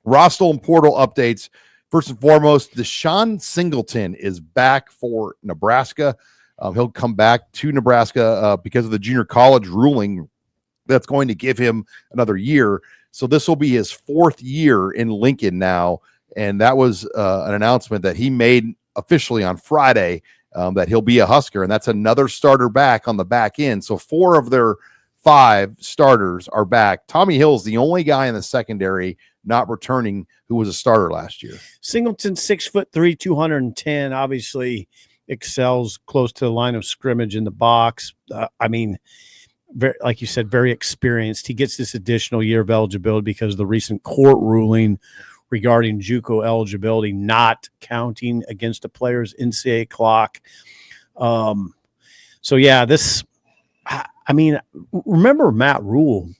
Roster and portal updates. First and foremost, DeShon Singleton is back for Nebraska. He'll come back to Nebraska because of the junior college ruling that's going to give him another year. So this will be his 4th year in Lincoln now. And that was an announcement that he made officially on Friday, that he'll be a Husker. And that's another starter back on the back end. So 4 of their 5 starters are back. Tommy Hill's the only guy in the secondary not returning who was a starter last year. Singleton, 6'3", 210, obviously excels close to the line of scrimmage in the box. Very, like you said, very experienced. He gets this additional year of eligibility because of the recent court ruling regarding JUCO eligibility not counting against a player's NCAA clock. So yeah, remember Matt Rule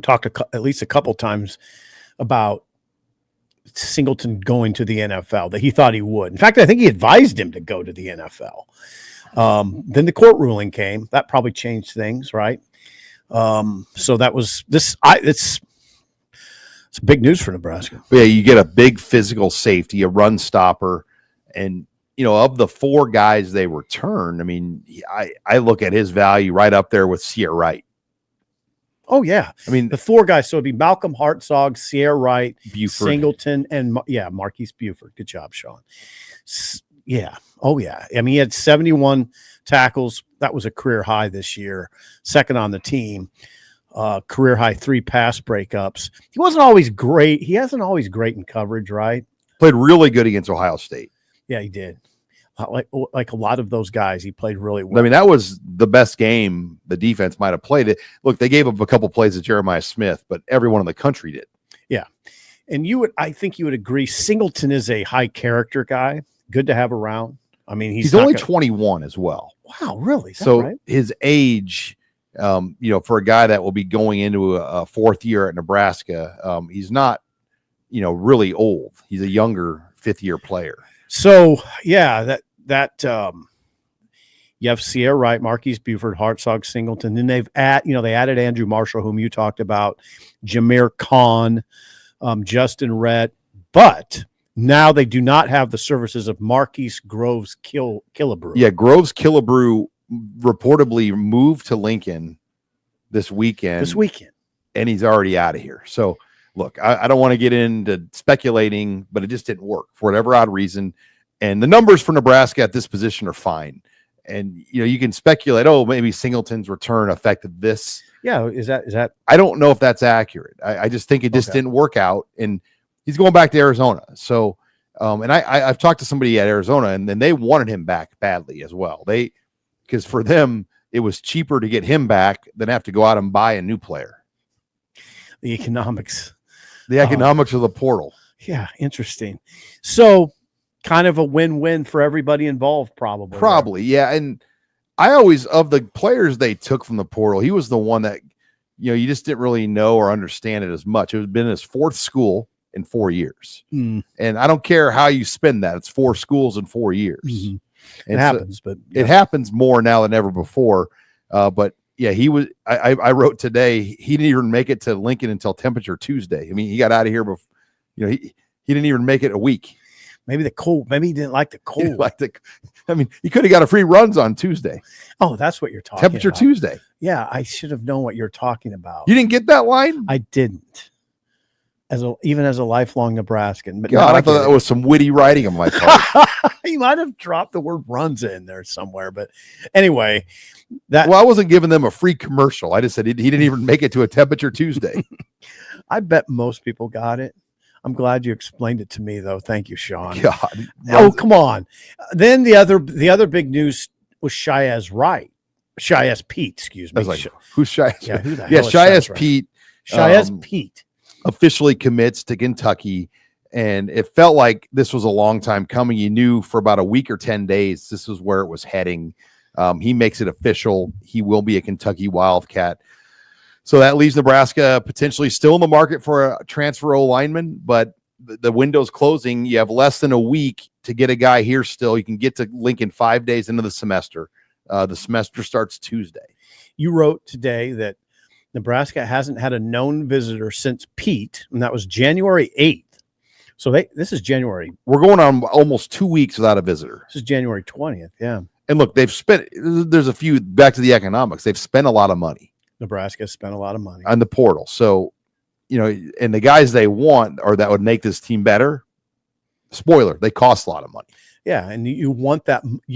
talked at least a couple times about Singleton going to the NFL, that he thought he would. In fact, I think he advised him to go to the NFL. Then the court ruling came. That probably changed things, right? So that was this. It's big news for Nebraska. Yeah, you get a big physical safety, a run stopper, and of the 4 guys they return, I look at his value right up there with Sierra Wright. Oh yeah, the 4 guys. So it'd be Malcolm Hartzog, Sierra Wright, Buford, Singleton, and Marquise Buford. Good job, Sean. Yeah. Oh yeah. He had 71 tackles. That was a career high this year. 2nd on the team. Career high 3 pass breakups. He wasn't always great. He hasn't always great in coverage, right? Played really good against Ohio State. Yeah, he did. Like a lot of those guys, he played really well. That was the best game the defense might have played. Look, they gave up a couple plays to Jeremiah Smith, but everyone in the country did. Yeah. And I think you would agree, Singleton is a high character guy. Good to have around. He's only 21 as well. Wow, really? So right? His age, for a guy that will be going into a 4th year at Nebraska, he's not, really old. He's a younger 5th-year player. So yeah, you have Sierra Wright, Marquise Buford, Hartzog, Singleton. Then they added Andrew Marshall, whom you talked about, Jameer Khan, Justin Rhett, but now they do not have the services of Marquise Groves-Killebrew. Yeah, Groves-Killebrew reportedly moved to Lincoln this weekend. And he's already out of here. So look, I don't want to get into speculating, but it just didn't work for whatever odd reason. And the numbers for Nebraska at this position are fine. And, you can speculate, maybe Singleton's return affected this. Yeah. Is that? I don't know if that's accurate. I just think it just didn't work out. And he's going back to Arizona. So, and I've talked to somebody at Arizona, and then they wanted him back badly as well. Because for them, it was cheaper to get him back than have to go out and buy a new player. The economics of the portal. Yeah, interesting. So kind of a win-win for everybody involved, probably. Probably, yeah. And I always, of the players they took from the portal, he was the one that, you just didn't really know or understand it as much. It had been his 4th school in 4 years. And I don't care how you spend that. It's 4 schools in 4 years. Mm-hmm. It happens, but it happens more now than ever before. But yeah, he was. I wrote today. He didn't even make it to Lincoln until Temperature Tuesday. He got out of here before. He didn't even make it a week. Maybe the cold. Maybe he didn't like the cold. He could have got a free runs on Tuesday. Oh, that's what you're talking Temperature about. Tuesday. Yeah, I should have known what you're talking about. You didn't get that line? I didn't. Even as a lifelong Nebraskan. But God, I thought that was some witty writing on my part. He might have dropped the word runs in there somewhere. But anyway, I wasn't giving them a free commercial. I just said he didn't even make it to a Temperature Tuesday. I bet most people got it. I'm glad you explained it to me, though. Thank you, Sean. God. Oh, come on. Then the other big news was Shiyazh Pete, excuse me. I was like, who's Shiyazh? Yeah, who the hell is Shiyazh Pete. Shiyazh Pete officially commits to Kentucky, and it felt like this was a long time coming. You knew for about a week or 10 days this was where it was heading. He makes it official. He will be a Kentucky Wildcat. So that leaves Nebraska potentially still in the market for a transfer O-lineman, but the window's closing. You have less than a week to get a guy here still. You can get to Lincoln 5 days into the semester. The semester starts Tuesday. You wrote today that Nebraska hasn't had a known visitor since Pete, and that was January 8th. So this is January. We're going on almost 2 weeks without a visitor. This is January 20th. Yeah. And look, they've spent, there's a few, back to the economics, they've spent a lot of money. Nebraska spent a lot of money on the portal. So, and the guys they want or that would make this team better, spoiler, they cost a lot of money. Yeah. And you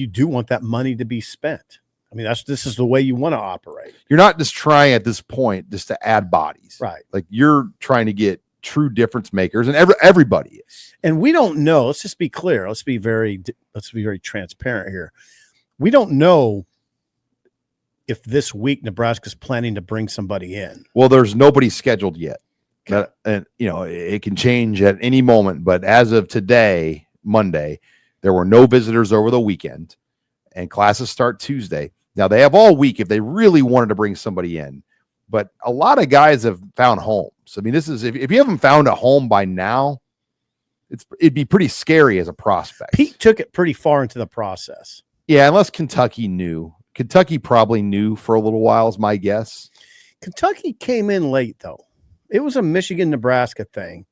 do want that money to be spent. I mean, this is the way you want to operate. You're not just trying at this point just to add bodies. Right. Like you're trying to get true difference makers, and everybody is. And we don't know. Let's just be clear. Let's be very transparent here. We don't know if this week Nebraska's planning to bring somebody in. Well, there's nobody scheduled yet. Okay. And it can change at any moment. But as of today, Monday, there were no visitors over the weekend, and classes start Tuesday. Now they have all week if they really wanted to bring somebody in. But a lot of guys have found homes. I mean, this is if you haven't found a home by now, it'd be pretty scary as a prospect. Pete took it pretty far into the process. Yeah, unless Kentucky knew. Kentucky probably knew for a little while, is my guess. Kentucky came in late, though. It was a Michigan-Nebraska thing.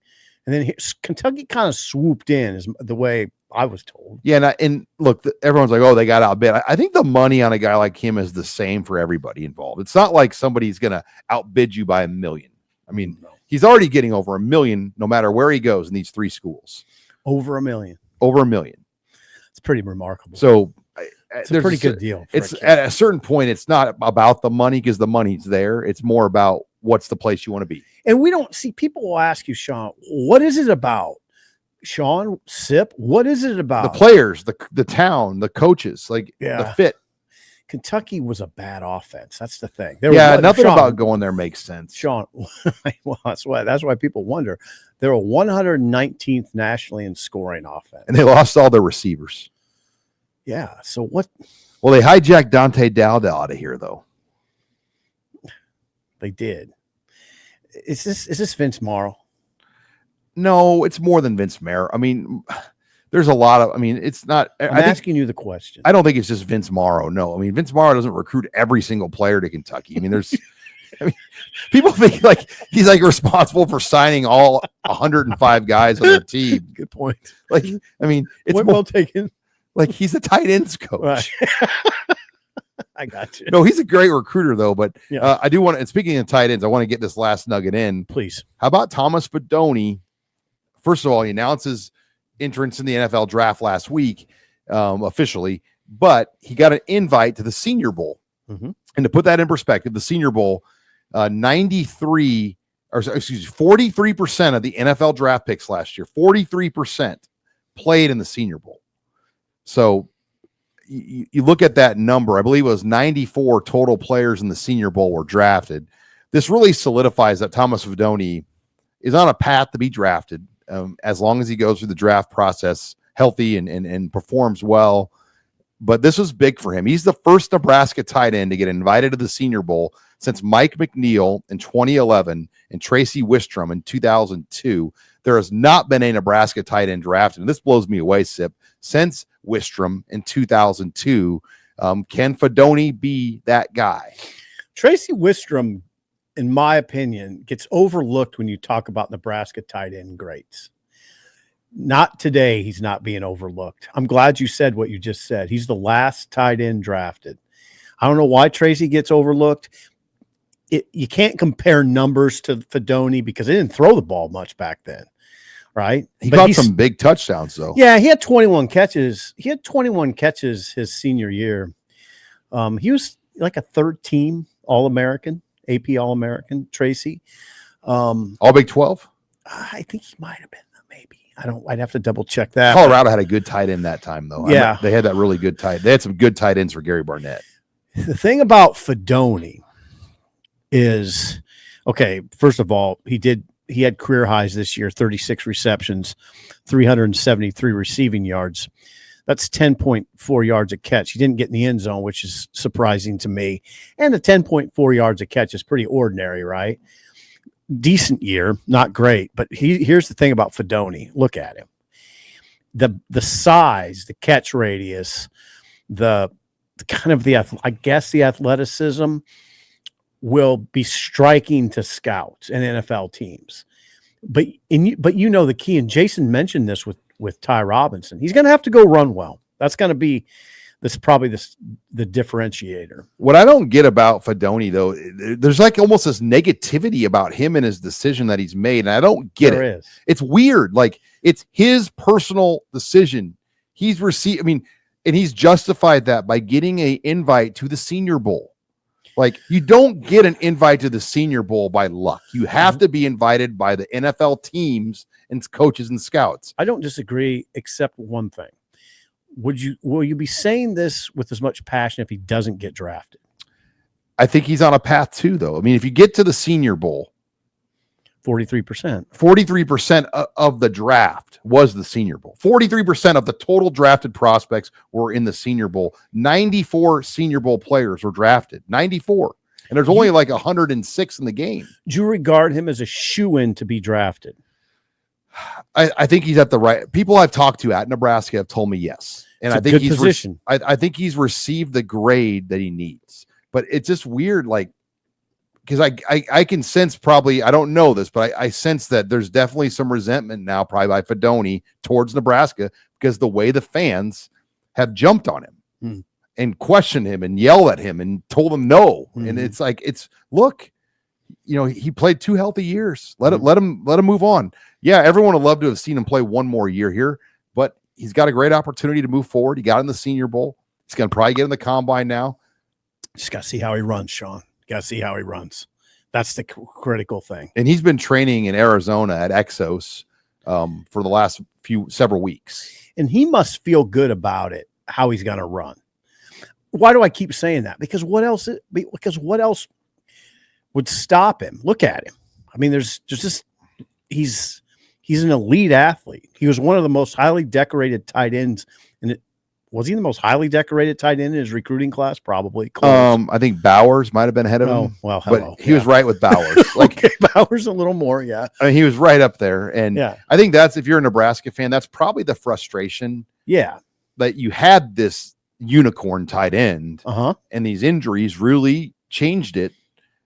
And then Kentucky kind of swooped in, is the way I was told. Yeah, and look, everyone's like, oh, they got outbid. I think the money on a guy like him is the same for everybody involved. It's not like somebody's going to outbid you by $1 million. I mean, he's already getting over $1 million no matter where he goes in these 3 schools. Over $1 million. Over $1 million. It's pretty remarkable. So it's a pretty good deal. It's at a certain point, it's not about the money because the money's there. It's more about what's the place you want to be. And we don't see, people will ask you, Sean, what is it about? Sean, Sip, what is it about? The players, the town, the coaches, the fit. Kentucky was a bad offense. That's the thing. Nothing about going there makes sense. Sean, well, that's why people wonder. They were 119th nationally in scoring offense. And they lost all their receivers. Yeah. So what? Well, they hijacked Dante Dowdell out of here, though. They did. Is this Vince Morrow? No, it's more than Vince Morrow. I mean, there's a lot of, it's not. I'm asking you the question. I don't think it's just Vince Morrow. No, Vince Morrow doesn't recruit every single player to Kentucky. There's, people think like he's like responsible for signing all 105 guys on their team. Good point. Like, it's well taken. Like he's a tight ends coach. Right. I got you. No, he's a great recruiter though. But yeah. I do want to, and speaking of tight ends, I want to get this last nugget in. Please. How about Thomas Fidone? First of all, he announces entrance in the NFL draft last week, officially, but he got an invite to the Senior Bowl. Mm-hmm. And to put that in perspective, the Senior Bowl, 43% of the NFL draft picks last year, 43% played in the Senior Bowl. So you look at that number, I believe it was 94 total players in the Senior Bowl were drafted. This really solidifies that Thomas Fidone is on a path to be drafted. As long as he goes through the draft process healthy and performs well. But this was big for him. He's the first Nebraska tight end to get invited to the Senior Bowl since Mike McNeil in 2011 and Tracy Wistrom in 2002. There has not been a Nebraska tight end drafted, and this blows me away, Sip, since Wistrom in 2002. Can Fidone be that guy? Tracy Wistrom, in my opinion, gets overlooked when you talk about Nebraska tight end greats. Not today, he's not being overlooked. I'm glad you said what you just said. He's the last tight end drafted. I don't know why Tracy gets overlooked. You can't compare numbers to Fidone because they didn't throw the ball much back then, right? He caught some big touchdowns, though. Yeah, he had 21 catches. He had 21 catches his senior year. He was like a third team All-American. AP All-American, Tracy. All Big 12? I think he might have been, maybe. I'd have to double check that. Colorado had a good tight end that time, though. Yeah. They had that really good tight. They had some good tight ends for Gary Barnett. The thing about Fidone is, okay, first of all, he had career highs this year, 36 receptions, 373 receiving yards. That's 10.4 yards a catch. He didn't get in the end zone, which is surprising to me. And the 10.4 yards a catch is pretty ordinary, right? Decent year, not great. But here's the thing about Fidone. Look at him. The size, the catch radius, the kind of the athleticism will be striking to scouts and NFL teams. But you know the key, and Jason mentioned this with Ty Robinson. He's going to have to go run well. That's going to be probably the differentiator. What I don't get about Fidone, though, there's like almost this negativity about him and his decision that he's made, and I don't get it. There is. It's weird. Like, it's his personal decision. He's received, and he's justified that by getting an invite to the Senior Bowl. Like, you don't get an invite to the Senior Bowl by luck. You have to be invited by the NFL teams and coaches and scouts. I don't disagree, except one thing. Will you be saying this with as much passion if he doesn't get drafted? I think he's on a path too, though. If you get to the Senior Bowl, 43% of the draft was the Senior Bowl. 43% of the total drafted prospects were in the Senior Bowl. 94 Senior Bowl players were drafted. 94. And there's only like 106 in the game. Do you regard him as a shoo-in to be drafted? I think he's at the right. People I've talked to at Nebraska have told me yes. And I think he's position. I think he's received the grade that he needs. But it's just weird, like, because I can sense, probably, I don't know this, but I sense that there's definitely some resentment now, probably by Fidone towards Nebraska, because the way the fans have jumped on him and questioned him and yelled at him and told him no. And it's like, look, he played 2 healthy years. Let him move on. Yeah, everyone would love to have seen him play one more year here, but he's got a great opportunity to move forward. He got in the Senior Bowl. He's going to probably get in the combine now. Just got to see how he runs, Sean. Got to see how he runs. That's the critical thing. And he's been training in Arizona at Exos for the last several weeks. And he must feel good about it, how he's going to run. Why do I keep saying that? Because what else would stop him? Look at him. There's just he's an elite athlete. He was one of the most highly decorated tight ends. And was he the most highly decorated tight end in his recruiting class? Probably. Close. I think Bowers might have been ahead of him. Well, but he was right with Bowers. Like, okay, Bowers a little more, yeah. He was right up there. And I think if you're a Nebraska fan, that's probably the frustration. Yeah. That you had this unicorn tight end, and these injuries really changed it.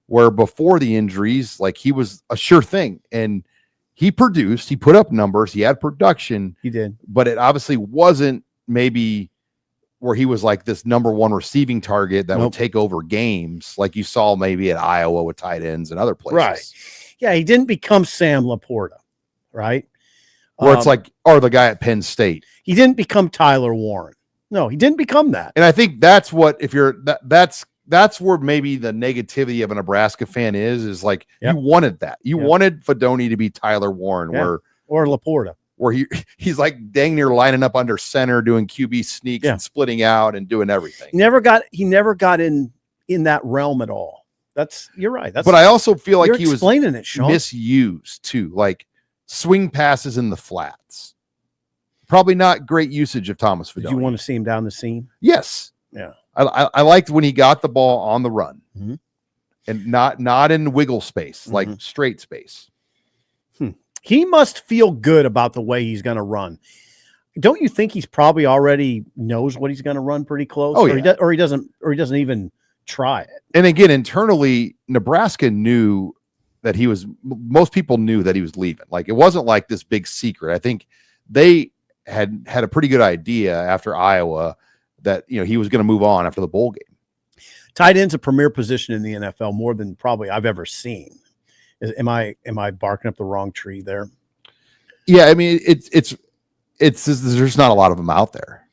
Where before the injuries, like, he was a sure thing, and he produced, he put up numbers, he had production. He did. But it obviously wasn't maybe where he was like this number one receiving target that would take over games, like you saw maybe at Iowa with tight ends and other places. Right. Yeah, he didn't become Sam Laporta, right? Where it's like, or the guy at Penn State. He didn't become Tyler Warren. No, he didn't become that. And I think that's what, if you're that's where maybe the negativity of a Nebraska fan is like, you wanted that. You wanted Fidone to be Tyler Warren, or Laporta, where he's like dang near lining up under center, doing QB sneaks and splitting out and doing everything. He never got in that realm at all. You're right. But I also feel like he was explaining it, Sean. Misused too, like swing passes in the flats. Probably not great usage of Thomas Fidone. Did you want to see him down the seam? Yes. Yeah. I liked when he got the ball on the run and not in wiggle space, like straight space. He must feel good about the way he's going to run. Don't you think he's probably already knows what he's going to run pretty close? Oh, yeah. Or he doesn't even try it. And again, internally, Nebraska knew that most people knew that he was leaving. Like, it wasn't like this big secret. I think they had a pretty good idea after Iowa that he was going to move on after the bowl game. Tight end's a premier position in the NFL, more than probably I've ever seen. Am I barking up the wrong tree there? Yeah, it's there's not a lot of them out there.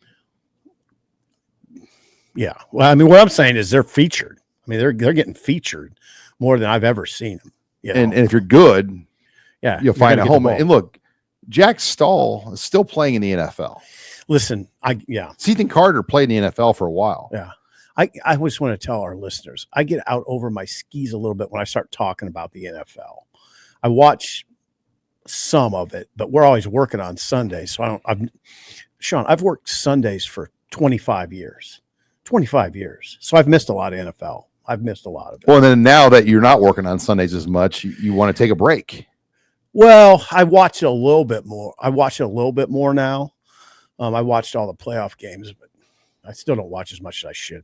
Yeah, well, what I'm saying is they're featured. They're getting featured more than I've ever seen them. And if you're good, you'll find a home. And look, Jack Stahl is still playing in the NFL. Listen, Ethan Carter played in the NFL for a while. Yeah. I always want to tell our listeners, I get out over my skis a little bit when I start talking about the NFL. I watch some of it, but we're always working on Sundays. So Sean, I've worked Sundays for 25 years. 25 years. So I've missed a lot of NFL. I've missed a lot of it. Well, and then now that you're not working on Sundays as much, you want to take a break. Well, I watch it a little bit more. I watch it a little bit more now. I watched all the playoff games, but I still don't watch as much as I should.